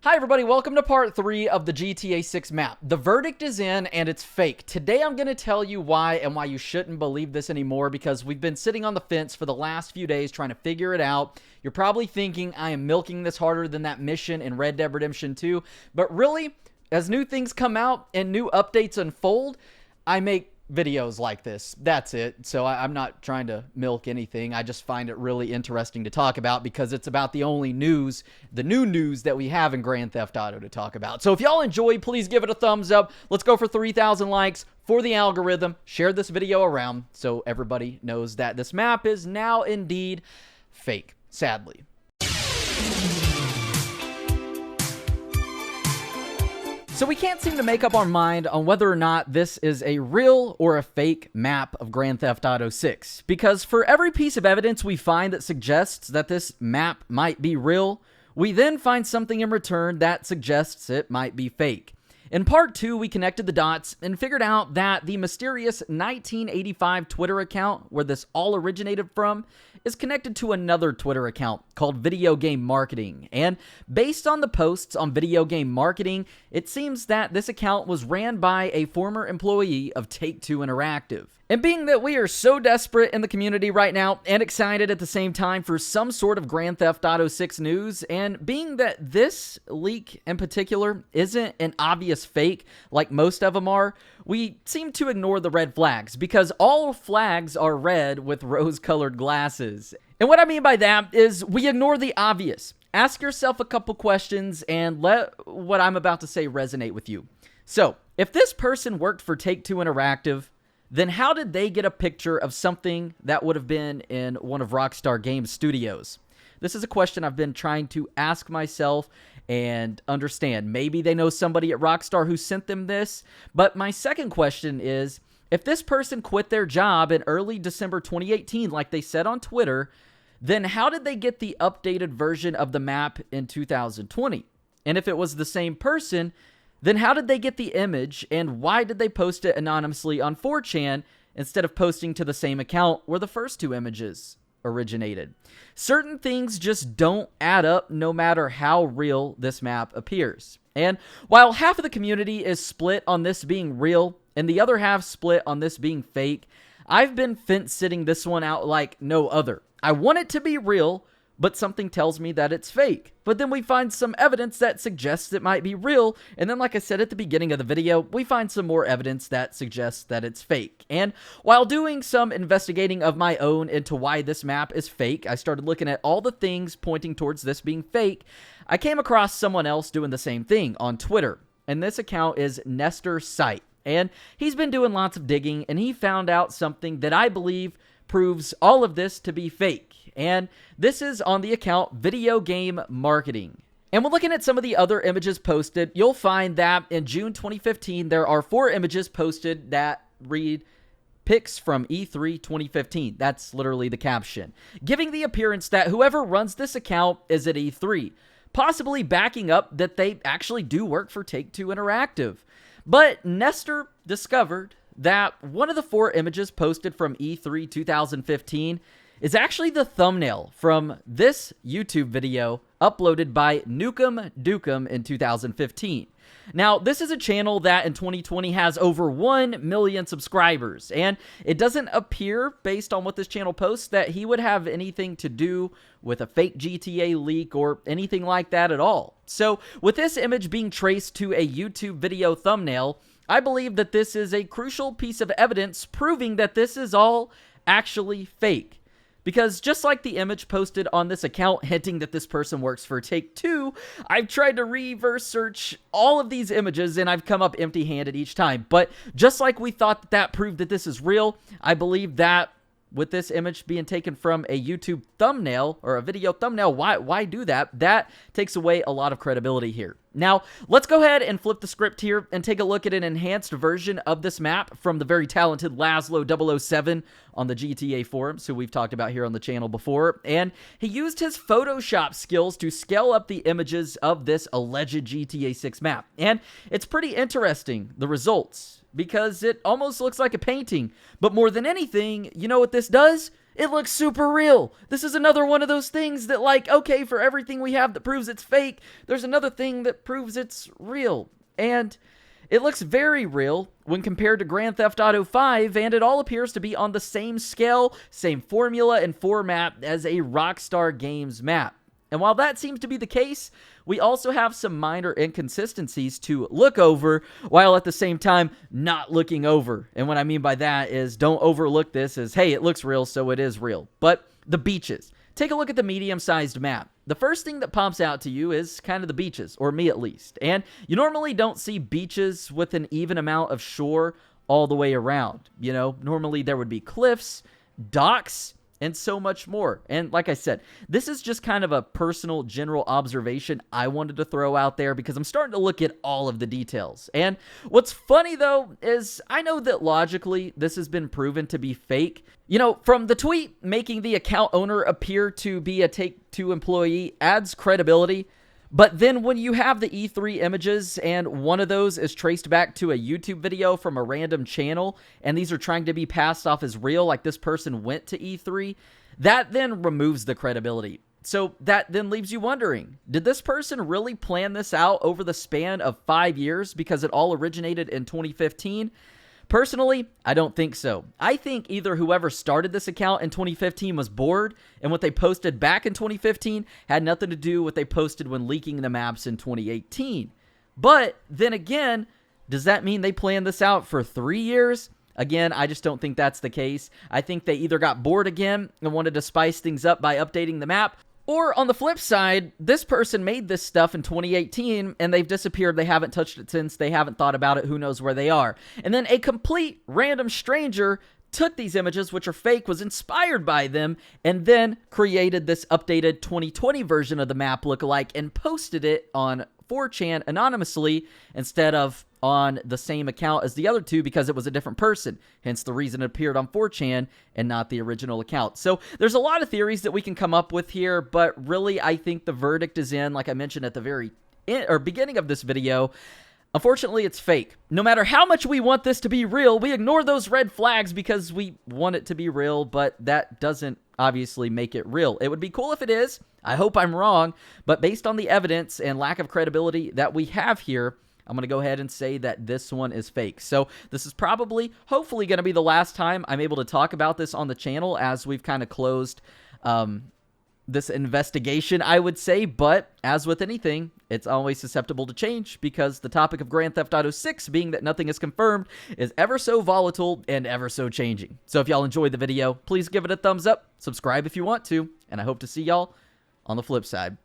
Hi everybody, welcome to part 3 of the GTA 6 map. The verdict is in and it's fake. Today I'm going to tell you why and why you shouldn't believe this anymore, because we've been sitting on the fence for the last few days trying to figure it out. You're probably thinking I am milking this harder than that mission in Red Dead Redemption 2, but really, as new things come out and new updates unfold, I make videos like this. That's it. So I'm not trying to milk anything. I just find it really interesting to talk about because it's about the only news, the new news that we have in Grand Theft Auto to talk about. So if y'all enjoyed, please give it a thumbs up. Let's go for 3,000 likes for the algorithm. Share this video around so everybody knows that this map is now indeed fake, sadly. So we can't seem to make up our mind on whether or not this is a real or a fake map of Grand Theft Auto 6. Because for every piece of evidence we find that suggests that this map might be real, we then find something in return that suggests it might be fake. In part 2, we connected the dots and figured out that the mysterious 1985 Twitter account where this all originated from is connected to another Twitter account called Video Game Marketing. And based on the posts on Video Game Marketing, it seems that this account was ran by a former employee of Take-Two Interactive. And being that we are so desperate in the community right now and excited at the same time for some sort of Grand Theft Auto 6 news, and being that this leak in particular isn't an obvious fake like most of them are, we seem to ignore the red flags because all flags are red with rose-colored glasses. And what I mean by that is we ignore the obvious. Ask yourself a couple questions and let what I'm about to say resonate with you. So, if this person worked for Take-Two Interactive, then how did they get a picture of something that would have been in one of Rockstar Games' studios? This is a question I've been trying to ask myself and understand. Maybe they know somebody at Rockstar who sent them this, but my second question is, if this person quit their job in early December 2018, like they said on Twitter, then how did they get the updated version of the map in 2020? And if it was the same person, then how did they get the image, and why did they post it anonymously on 4chan instead of posting to the same account where the first two images originated? Certain things just don't add up no matter how real this map appears. And while half of the community is split on this being real and the other half split on this being fake, I've been fence-sitting this one out like no other. I want it to be real, but something tells me that it's fake. But then we find some evidence that suggests it might be real, and then like I said at the beginning of the video, we find some more evidence that suggests that it's fake. And while doing some investigating of my own into why this map is fake, I started looking at all the things pointing towards this being fake. I came across someone else doing the same thing on Twitter, and this account is Nestor Sight. And he's been doing lots of digging, and he found out something that I believe proves all of this to be fake. And this is on the account Video Game Marketing. And when looking at some of the other images posted, you'll find that in June 2015, there are 4 images posted that read pics from E3 2015. That's literally the caption, giving the appearance that whoever runs this account is at E3, possibly backing up that they actually do work for Take-Two Interactive. But Nestor discovered that one of the 4 images posted from E3 2015 is actually the thumbnail from this YouTube video uploaded by Nukem Dukem in 2015. Now, this is a channel that in 2020 has over 1 million subscribers, and it doesn't appear, based on what this channel posts, that he would have anything to do with a fake GTA leak or anything like that at all. So, with this image being traced to a YouTube video thumbnail, I believe that this is a crucial piece of evidence proving that this is all actually fake. Because just like the image posted on this account hinting that this person works for Take-Two, I've tried to reverse search all of these images and I've come up empty-handed each time. But just like we thought that proved that this is real, I believe that with this image being taken from a YouTube thumbnail or a video thumbnail, why do that? That takes away a lot of credibility here. Now, let's go ahead and flip the script here and take a look at an enhanced version of this map from the very talented Laszlo007 on the GTA forums, who we've talked about here on the channel before. And he used his Photoshop skills to scale up the images of this alleged GTA 6 map. And it's pretty interesting, the results, because it almost looks like a painting. But more than anything, you know what this does? it looks super real. This is another one of those things that, like, okay, for everything we have that proves it's fake, there's another thing that proves it's real. And it looks very real when compared to Grand Theft Auto 5, and it all appears to be on the same scale, same formula and format as a Rockstar Games map. And while that seems to be the case, we also have some minor inconsistencies to look over, while at the same time not looking over. And what I mean by that is, don't overlook this as, hey, it looks real, so it is real. But the beaches. Take a look at the medium-sized map. The first thing that pops out to you is kind of the beaches, or me at least. And you normally don't see beaches with an even amount of shore all the way around. You know, normally there would be cliffs, docks, and so much more. And like I said, this is just kind of a personal general observation I wanted to throw out there because I'm starting to look at all of the details. And what's funny though is I know that logically this has been proven to be fake. You know, from the tweet making the account owner appear to be a Take-Two employee adds credibility. But then when you have the E3 images and one of those is traced back to a YouTube video from a random channel, and these are trying to be passed off as real, like this person went to E3, that then removes the credibility. So that then leaves you wondering, did this person really plan this out over the span of 5 years because it all originated in 2015? Personally, I don't think so. I think either whoever started this account in 2015 was bored, and what they posted back in 2015 had nothing to do with what they posted when leaking the maps in 2018. But then again, does that mean they planned this out for 3 years? Again, I just don't think that's the case. I think they either got bored again and wanted to spice things up by updating the map, or on the flip side, this person made this stuff in 2018 and they've disappeared. They haven't touched it since. They haven't thought about it. Who knows where they are? And then a complete random stranger took these images, which are fake, was inspired by them, and then created this updated 2020 version of the map lookalike and posted it on 4chan anonymously instead of on the same account as the other two because it was a different person. Hence the reason it appeared on 4chan and not the original account. So there's a lot of theories that we can come up with here, but really I think the verdict is in, like I mentioned at the very beginning of this video. Unfortunately, it's fake. No matter how much we want this to be real, we ignore those red flags because we want it to be real, but that doesn't obviously make it real. It would be cool if it is. I hope I'm wrong, but based on the evidence and lack of credibility that we have here, I'm going to go ahead and say that this one is fake. So this is probably, hopefully, going to be the last time I'm able to talk about this on the channel as we've kind of closed this investigation, I would say. But as with anything, it's always susceptible to change because the topic of Grand Theft Auto 6, being that nothing is confirmed, is ever so volatile and ever so changing. So if y'all enjoyed the video, please give it a thumbs up, subscribe if you want to, and I hope to see y'all on the flip side.